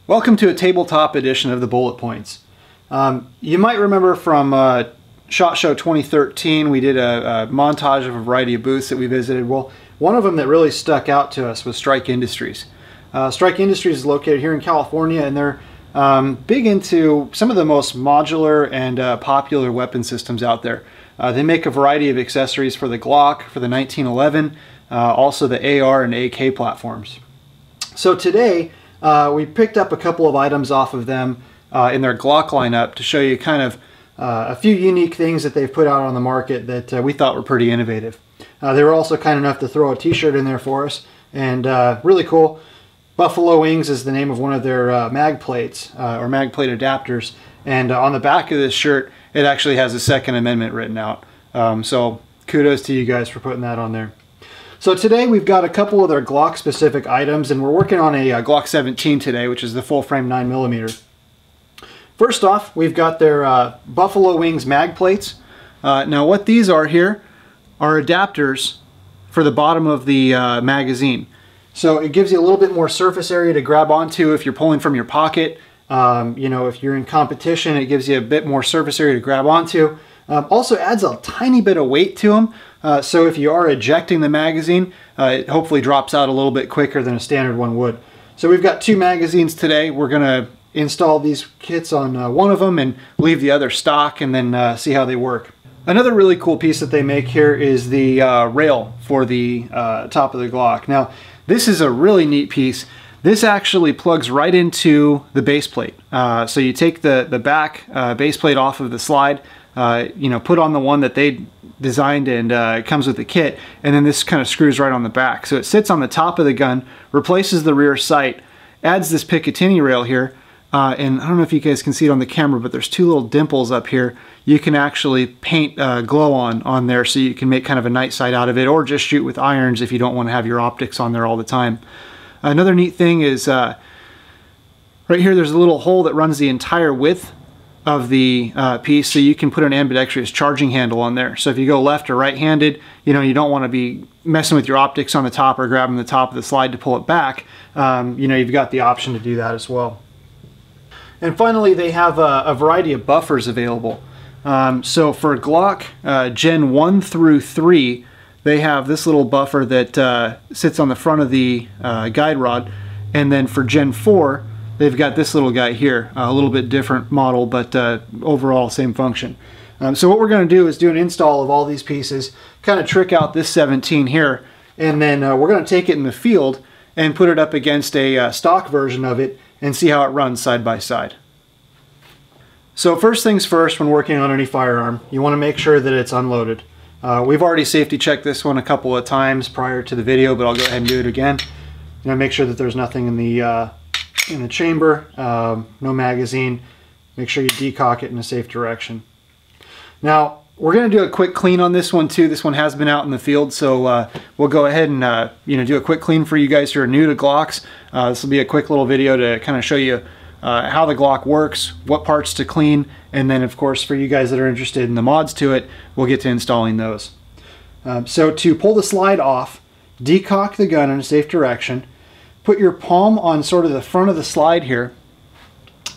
Welcome to a tabletop edition of the Bullet Points. You might remember from SHOT Show 2013 we did a montage of a variety of booths that we visited. Well, one of them that really stuck out to us was Strike Industries. Strike Industries is located here in California, and they're big into some of the most modular and popular weapon systems out there. They make a variety of accessories for the Glock, for the 1911, also the AR and AK platforms. So today we picked up a couple of items off of them in their Glock lineup to show you kind of a few unique things that they've put out on the market that we thought were pretty innovative. They were also kind enough to throw a t-shirt in there for us, and really cool. Buffalo Wings is the name of one of their mag plates or mag plate adapters, and on the back of this shirt it actually has a Second Amendment written out. So kudos to you guys for putting that on there. So today we've got a couple of their Glock specific items, and we're working on a Glock 17 today, which is the full frame 9mm. First off, we've got their Buffalo Wings mag plates. Now what these are here are adapters for the bottom of the magazine. So it gives you a little bit more surface area to grab onto if you're pulling from your pocket. You know, if you're in competition, it gives you a bit more surface area to grab onto. Also adds a tiny bit of weight to them. So if you are ejecting the magazine, it hopefully drops out a little bit quicker than a standard one would. So we've got two magazines today. We're going to install these kits on one of them and leave the other stock, and then see how they work. Another really cool piece that they make here is the rail for the top of the Glock. Now, this is a really neat piece. This actually plugs right into the base plate. So you take the back base plate off of the slide, you know, put on the one that they designed, and it comes with the kit, and then this kind of screws right on the back. So it sits on the top of the gun, replaces the rear sight, adds this Picatinny rail here, and I don't know if you guys can see it on the camera, but there's two little dimples up here. You can actually paint glow on there, so you can make kind of a night sight out of it, or just shoot with irons if you don't want to have your optics on there all the time. Another neat thing is right here there's a little hole that runs the entire width of the piece, so you can put an ambidextrous charging handle on there. So if you go left or right-handed, you know, you don't want to be messing with your optics on the top or grabbing the top of the slide to pull it back. You know, you've got the option to do that as well. And finally, they have a variety of buffers available. So for Glock Gen 1 through 3, they have this little buffer that sits on the front of the guide rod, and then for Gen 4, they've got this little guy here, a little bit different model, but overall same function. So what we're going to do is do an install of all these pieces, kind of trick out this 17 here, and then we're going to take it in the field and put it up against a stock version of it and see how it runs side by side. So first things first, when working on any firearm, you want to make sure that it's unloaded. We've already safety checked this one a couple of times prior to the video, but I'll go ahead and do it again. You know, make sure that there's nothing in the chamber, no magazine. Make sure you decock it in a safe direction. Now, we're going to do a quick clean on this one too. This one has been out in the field, so we'll go ahead and you know, do a quick clean for you guys who are new to Glocks. This will be a quick little video to kind of show you how the Glock works, what parts to clean, and then of course for you guys that are interested in the mods to it, we'll get to installing those. So to pull the slide off, decock the gun in a safe direction, put your palm on sort of the front of the slide here,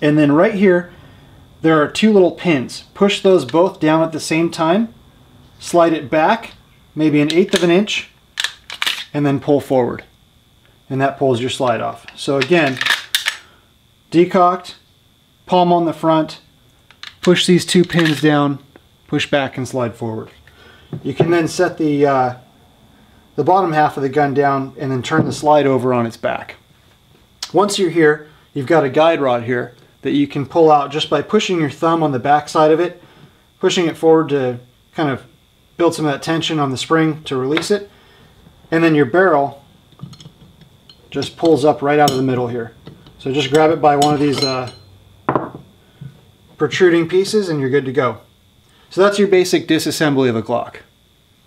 and then right here there are two little pins. Push those both down at the same time, slide it back maybe 1/8 of an inch, and then pull forward, and that pulls your slide off. So again, decocked, palm on the front, push these two pins down, push back and slide forward. You can then set the bottom half of the gun down and then turn the slide over on its back. Once you're here, you've got a guide rod here that you can pull out just by pushing your thumb on the back side of it, pushing it forward to kind of build some of that tension on the spring to release it, and then your barrel just pulls up right out of the middle here. So just grab it by one of these protruding pieces and you're good to go. So that's your basic disassembly of a Glock.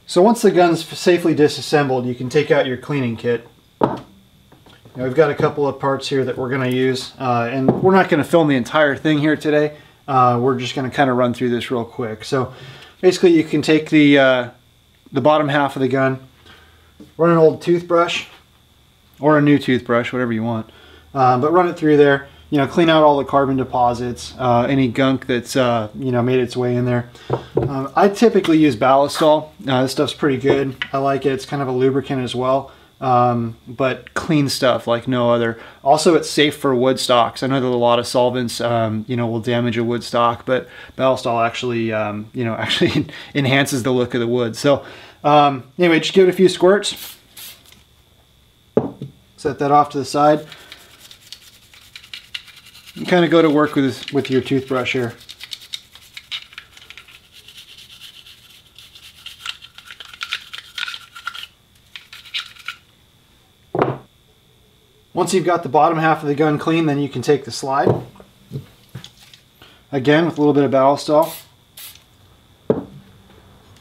So once the gun's safely disassembled, you can take out your cleaning kit. Now we've got a couple of parts here that we're going to use, and we're not going to film the entire thing here today. We're just going to kind of run through this real quick. So basically you can take the bottom half of the gun, run an old toothbrush or a new toothbrush, whatever you want. But run it through there, clean out all the carbon deposits, any gunk that's made its way in there. I typically use Ballistol. This stuff's pretty good. I like it. It's kind of a lubricant as well, but clean stuff like no other. Also, it's safe for wood stocks. I know that a lot of solvents will damage a wood stock, but Ballistol actually actually enhances the look of the wood. So anyway, just give it a few squirts. Set that off to the side. You kind of go to work with your toothbrush here. Once you've got the bottom half of the gun clean, then you can take the slide. Again, with a little bit of Ballistol.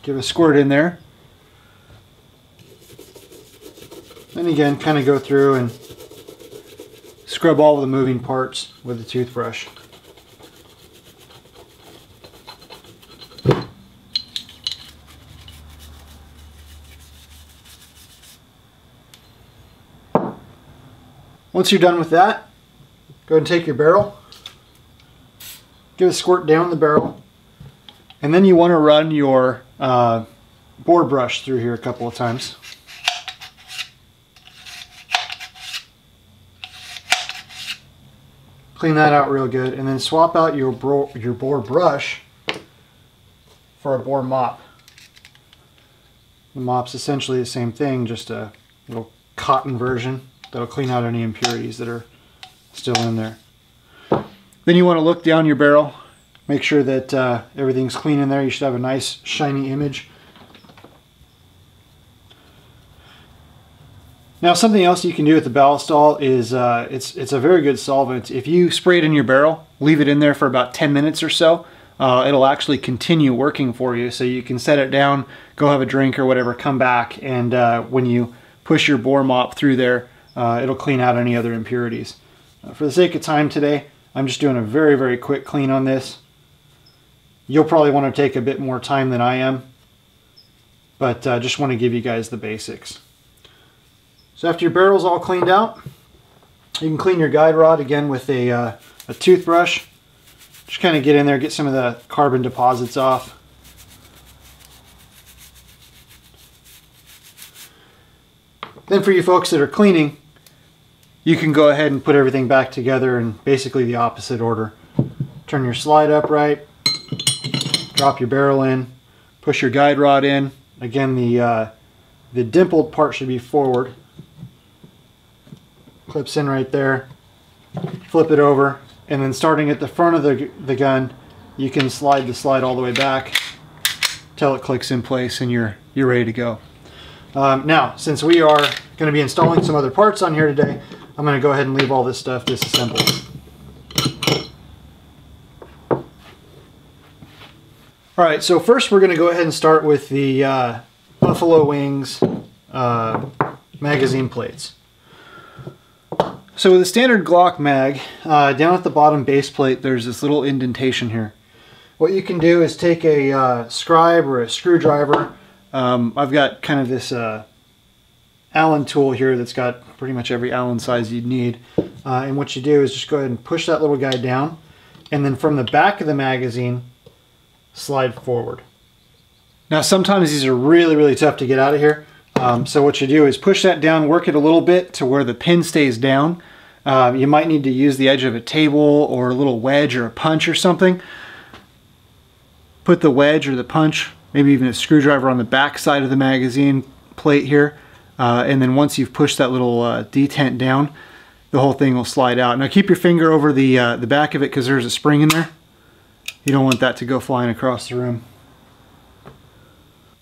Give a squirt in there. Then again, kind of go through and scrub all of the moving parts with the toothbrush. Once you're done with that, go ahead and take your barrel, give a squirt down the barrel, and then you want to run your bore brush through here a couple of times. Clean that out real good, and then swap out your bore brush for a bore mop. The mop's essentially the same thing, just a little cotton version that'll clean out any impurities that are still in there. Then you want to look down your barrel, make sure that everything's clean in there. You should have a nice shiny image. Now, something else you can do with the Ballistol is it's a very good solvent. If you spray it in your barrel, leave it in there for about 10 minutes or so, it'll actually continue working for you. So you can set it down, go have a drink or whatever, come back, and when you push your bore mop through there, it'll clean out any other impurities. For the sake of time today, I'm just doing a very, very quick clean on this. You'll probably want to take a bit more time than I am, but just want to give you guys the basics. So after your barrel's all cleaned out, you can clean your guide rod again with a toothbrush. Just kind of get in there, get some of the carbon deposits off. Then for you folks that are cleaning, you can go ahead and put everything back together in basically the opposite order. Turn your slide upright, drop your barrel in, push your guide rod in. Again, the dimpled part should be forward. Clips in right there, flip it over, and then starting at the front of the gun, you can slide the slide all the way back till it clicks in place and you're ready to go. Now, since we are going to be installing some other parts on here today, I'm going to go ahead and leave all this stuff disassembled. Alright, so first we're going to go ahead and start with the Buffalo Wings magazine plates. So with a standard Glock mag, down at the bottom base plate there's this little indentation here. What you can do is take a scribe or a screwdriver. I've got kind of this Allen tool here that's got pretty much every Allen size you'd need. And what you do is just go ahead and push that little guy down, and then from the back of the magazine, slide forward. Now sometimes these are really, really tough to get out of here. So what you do is push that down, work it a little bit to where the pin stays down. You might need to use the edge of a table or a little wedge or a punch or something. Put the wedge or the punch, maybe even a screwdriver on the back side of the magazine plate here. And then once you've pushed that little detent down, the whole thing will slide out. Now keep your finger over the back of it because there's a spring in there. You don't want that to go flying across the room.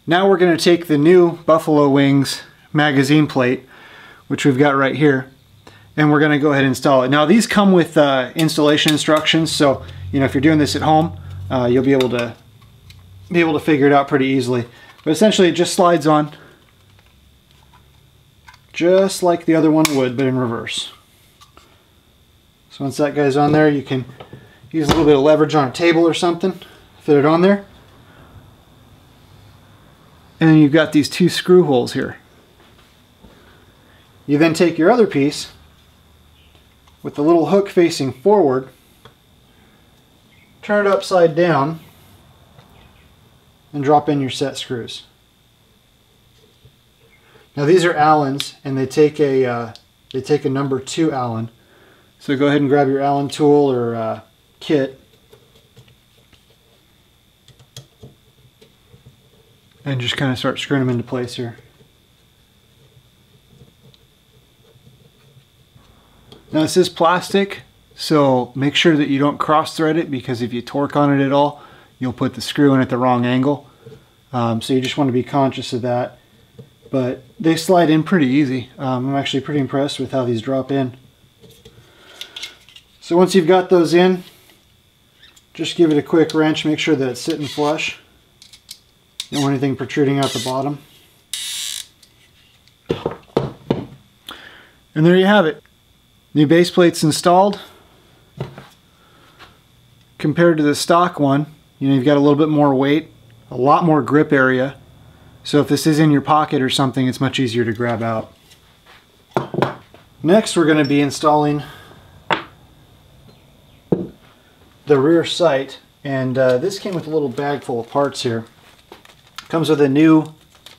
Now we're going to take the new Buffalo Wings magazine plate, which we've got right here, and we're going to go ahead and install it. Now these come with installation instructions, so if you're doing this at home, you'll be able to figure it out pretty easily. But essentially it just slides on, just like the other one would, but in reverse. So once that guy's on there, you can use a little bit of leverage on a table or something, fit it on there. And then you've got these two screw holes here. You then take your other piece, with the little hook facing forward, turn it upside down, and drop in your set screws. Now these are Allens, and they take a number 2 Allen. So go ahead and grab your Allen tool or kit, and just kind of start screwing them into place here. Now this is plastic, so make sure that you don't cross thread it, because if you torque on it at all, you'll put the screw in at the wrong angle. So you just want to be conscious of that. But they slide in pretty easy. I'm actually pretty impressed with how these drop in. So once you've got those in, just give it a quick wrench, make sure that it's sitting flush. You don't want anything protruding out the bottom. And there you have it. New base plates installed. Compared to the stock one, you've got a little bit more weight, a lot more grip area. So if this is in your pocket or something, it's much easier to grab out. Next, we're going to be installing the rear sight, and this came with a little bag full of parts here. Comes with a new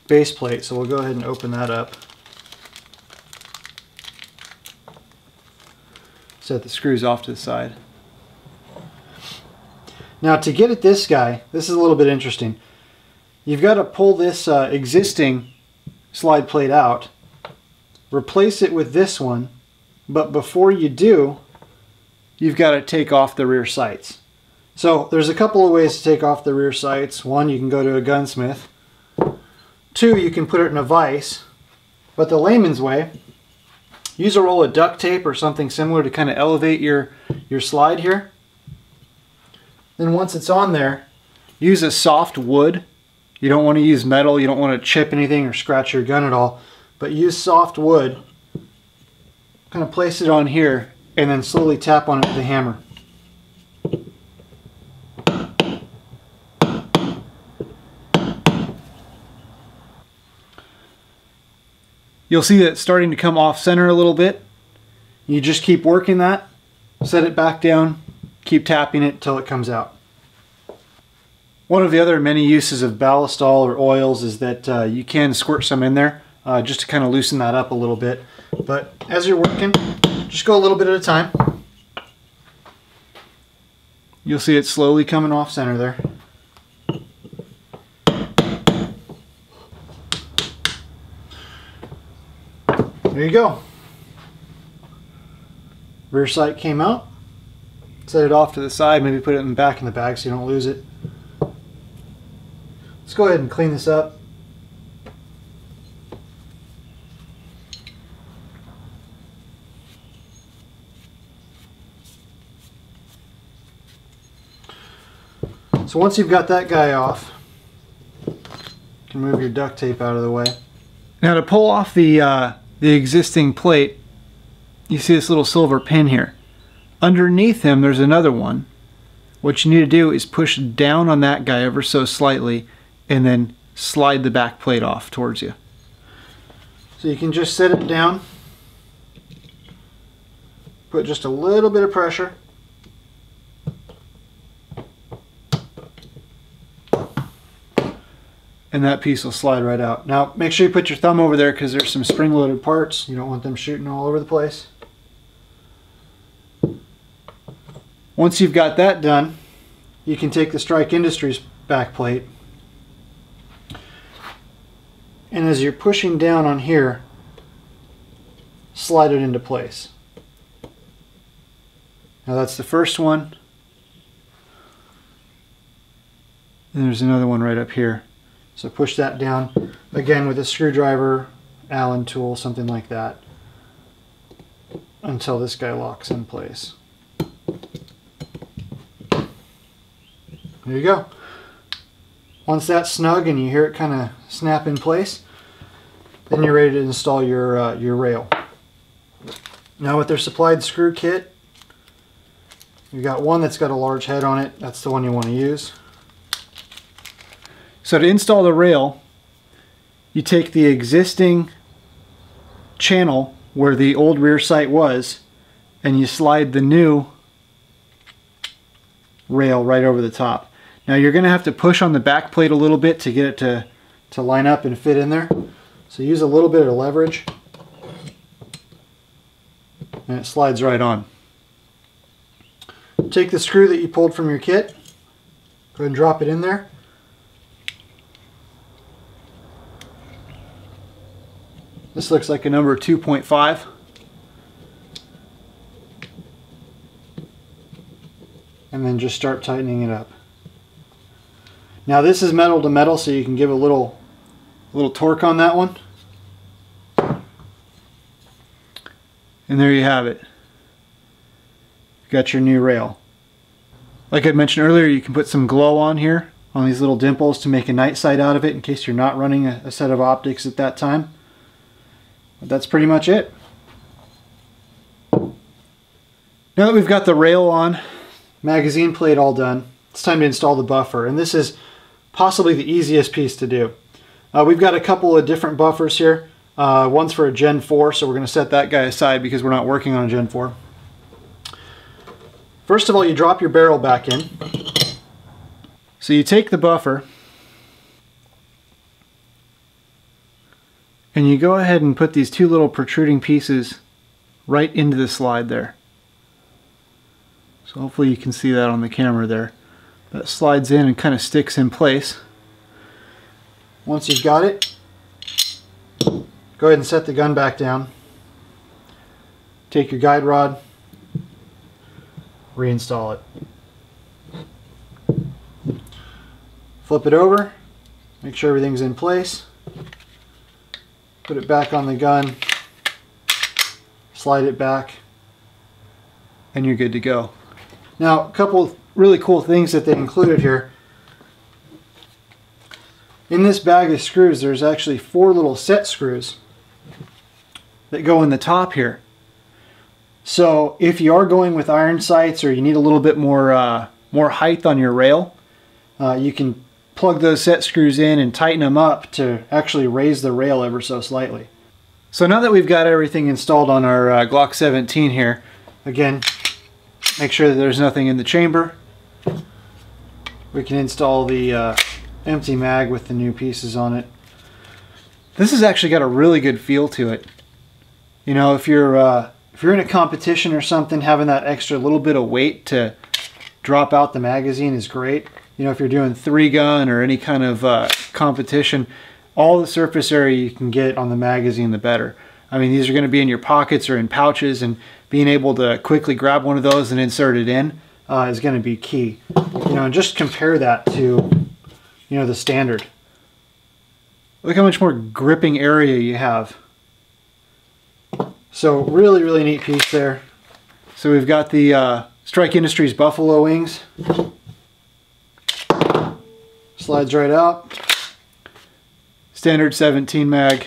base plate, so we'll go ahead and open that up. Set the screws off to the side. Now to get at this guy, this is a little bit interesting. You've got to pull this existing slide plate out, replace it with this one, but before you do, you've got to take off the rear sights. So there's a couple of ways to take off the rear sights. One, you can go to a gunsmith. Two, you can put it in a vise. But the layman's way, use a roll of duct tape or something similar to kind of elevate your slide here. Then once it's on there, use a soft wood. You don't want to use metal, you don't want to chip anything or scratch your gun at all, but use soft wood. Kind of place it on here and then slowly tap on it with the hammer. You'll see that it's starting to come off center a little bit. You just keep working that, set it back down, keep tapping it until it comes out. One of the other many uses of ballistol or oils is that you can squirt some in there just to kind of loosen that up a little bit. But as you're working, just go a little bit at a time. You'll see it slowly coming off center there. There you go. Rear sight came out. Set it off to the side, maybe put it back in the bag so you don't lose it. Let's go ahead and clean this up. So once you've got that guy off, you can move your duct tape out of the way. Now to pull off the existing plate, you see this little silver pin here. Underneath him there's another one. What you need to do is push down on that guy ever so slightly and then slide the back plate off towards you. So you can just set it down, put just a little bit of pressure, and that piece will slide right out. Now make sure you put your thumb over there because there's some spring-loaded parts. You don't want them shooting all over the place. Once you've got that done, you can take the Strike Industries back plate, and as you're pushing down on here, slide it into place. Now that's the first one, and there's another one right up here. So push that down, again with a screwdriver, Allen tool, something like that, until this guy locks in place. There you go. Once that's snug and you hear it kind of snap in place, then you're ready to install your rail. Now with their supplied screw kit, you've got one that's got a large head on it. That's the one you want to use. So to install the rail, you take the existing channel where the old rear sight was and you slide the new rail right over the top. Now you're going to have to push on the back plate a little bit to get it to line up and fit in there. So use a little bit of leverage and it slides right on. Take the screw that you pulled from your kit, go ahead and drop it in there. This looks like a number 2.5. And then just start tightening it up. Now this is metal to metal, so you can give a little torque on that one. And there you have it. You've got your new rail. Like I mentioned earlier, you can put some glow on here, on these little dimples, to make a night sight out of it in case you're not running a set of optics at that time. But that's pretty much it. Now that we've got the rail on, magazine plate all done, it's time to install the buffer, and this is possibly the easiest piece to do. We've got a couple of different buffers here. One's for a Gen 4, so we're going to set that guy aside because we're not working on a Gen 4. First of all, you drop your barrel back in. So you take the buffer and you go ahead and put these two little protruding pieces right into the slide there. So hopefully you can see that on the camera there. That slides in and kind of sticks in place. Once you've got it, go ahead and set the gun back down. Take your guide rod, reinstall it. Flip it over, make sure everything's in place. Put it back on the gun, slide it back, and you're good to go. Now, a couple of really cool things that they included here. In this bag of screws, there's actually 4 little set screws that go in the top here. So if you are going with iron sights or you need a little bit more height on your rail, you can plug those set screws in and tighten them up to actually raise the rail ever so slightly. So now that we've got everything installed on our Glock 17 here, again, make sure that there's nothing in the chamber. We can install the empty mag with the new pieces on it. This has actually got a really good feel to it. You know, if you're in a competition or something, having that extra little bit of weight to drop out the magazine is great. You know, if you're doing 3-gun or any kind of competition, all the surface area you can get on the magazine, the better. I mean, these are going to be in your pockets or in pouches, and being able to quickly grab one of those and insert it in is going to be key. You know, and just compare that to, you know, the standard. Look how much more gripping area you have. So really, really neat piece there. So we've got the Strike Industries Buffalo Wings. Slides right out. Standard 17 mag.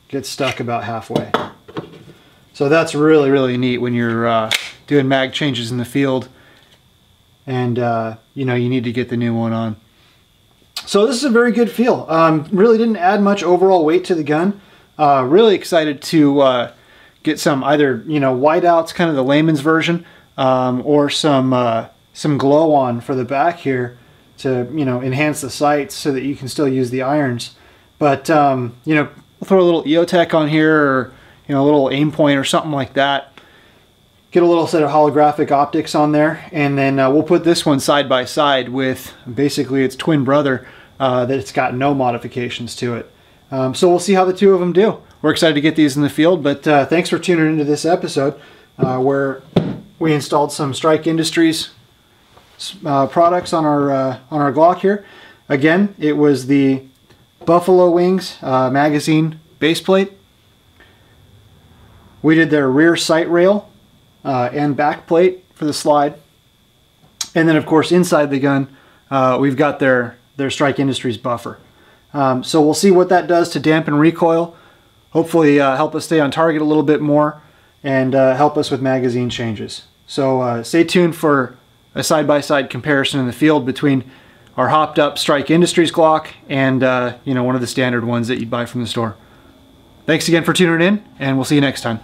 Gets stuck about halfway. So that's really, really neat when you're doing mag changes in the field and you know, you need to get the new one on. So this is a very good feel. Really didn't add much overall weight to the gun. Really excited to get some either, you know, whiteouts, kind of the layman's version, or some glow on for the back here to, you know, enhance the sights so that you can still use the irons. But you know, we'll throw a little EOTech on here, or, you know, a little aim point or something like that. Get a little set of holographic optics on there, and then we'll put this one side by side with basically its twin brother that it's got no modifications to it. So we'll see how the two of them do. We're excited to get these in the field, but thanks for tuning into this episode where we installed some Strike Industries products on our Glock here. Again, it was the Buffalo Wings magazine base plate. We did their rear sight rail and back plate for the slide, and then of course inside the gun we've got their Strike Industries buffer. So we'll see what that does to dampen recoil, hopefully help us stay on target a little bit more, and help us with magazine changes. So stay tuned for a side-by-side comparison in the field between our hopped up Strike Industries Glock and you know, one of the standard ones that you'd buy from the store. Thanks again for tuning in, and we'll see you next time.